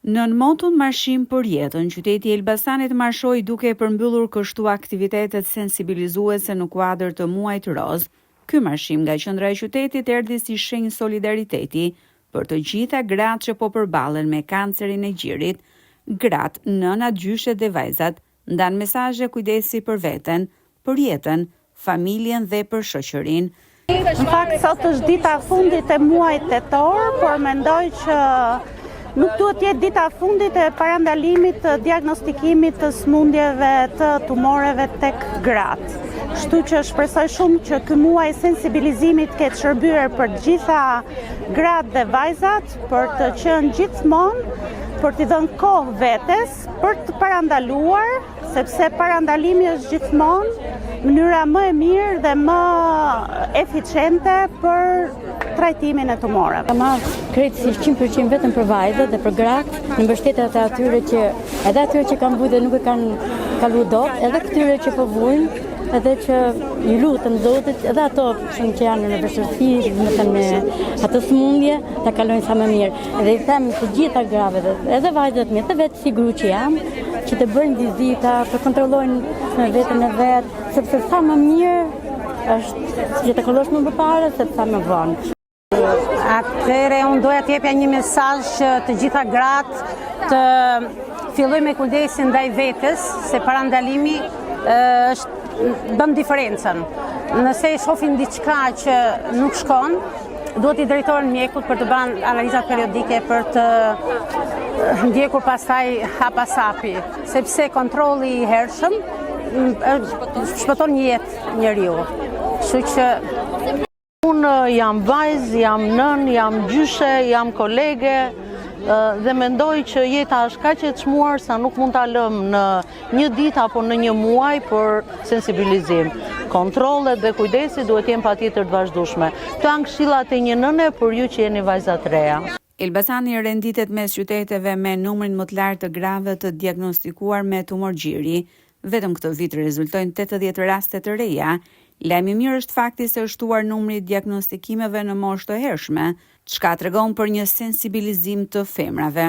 Nën motun Marshim për jetën, qyteti i Elbasanit marshoi duke e përmbyllur kështu aktivitetet sensibilizuese në kuadër të muajit roz. Ky marshim nga qendra e qytetit erdhi si shenjë solidariteti për të gjitha gratë që po përballen me kancerin e gjirit. Gratë, nënat, gjyshet dhe vajzat ndan mesazhe kujdesi për veten, për jetën, familjen dhe për shoqërinë. Në fakt sot është dita e fundit e muajit tetor, por mendoj që nuk duhet të jetë dita e fundit e parandalimit të diagnostikimit të smundjeve të tumoreve tek gratë. Kështu që shpresoj shumë që ky muaj sensibilizimit ketë shërbyer për të gjitha gratë dhe vajzat, për të qenë gjithmonë, për t'i dhënë kohë vetes, për të parandaluar, sepse parandalimi është gjithmonë mënyra më e mirë dhe më eficiente për trajtimin e tumoreve. Ka marrë krejtësisht 100% vetëm për vajzat dhe për gratë, në mbështetjet e atyre që kanë vujë dhe nuk e kanë kaluar dot, edhe këtyre që po vujnë, edhe që i lutem Zotit, edhe ato që janë në vështirësi, me atë smundje, ta kalojnë sa më mirë. Dhe i them të gjitha grave, edhe vajzat mirë, edhe vetë si gru që jam, që të bëjnë vizita, të kontrollojnë veten e vet, sepse sa më mirë është që të kallosh më përpara se sa më vonë. Atëherë unë doja të jepja një mesazh që të gjitha gratë të fillojnë me kujdesin ndaj vetes, se parandalimi bën diferencën. Nëse i shohin diçka që nuk shkon, duhet i drejtohen mjekut për të bërë analizat periodike, për të ndjekur pastaj hapasapi, sepse kontrolli i hershëm shpëton një jetë njeriu. Kështu që unë jam vajzë, jam nën, jam gjyshe, jam kolege dhe mendoj që jeta është kaq e çmuar sa nuk mund ta lëmë në një ditë apo në një muaj për sensibilizim. Kontrollet dhe kujdesi duhet jenë patjetër të vazhdueshme. Këto janë këshillat e një nëne për ju që jeni vajza të reja. Elbasani renditet mes qyteteve me numrin më të lartë të grave të diagnostikuar me tumor gjiri. Vetëm këtë vit rezultojnë 80 raste të reja. Lajmi mirë është fakti se është shtuar numri i diagnostikimeve në moshë të hershme, çka tregon për një sensibilizim të femrave.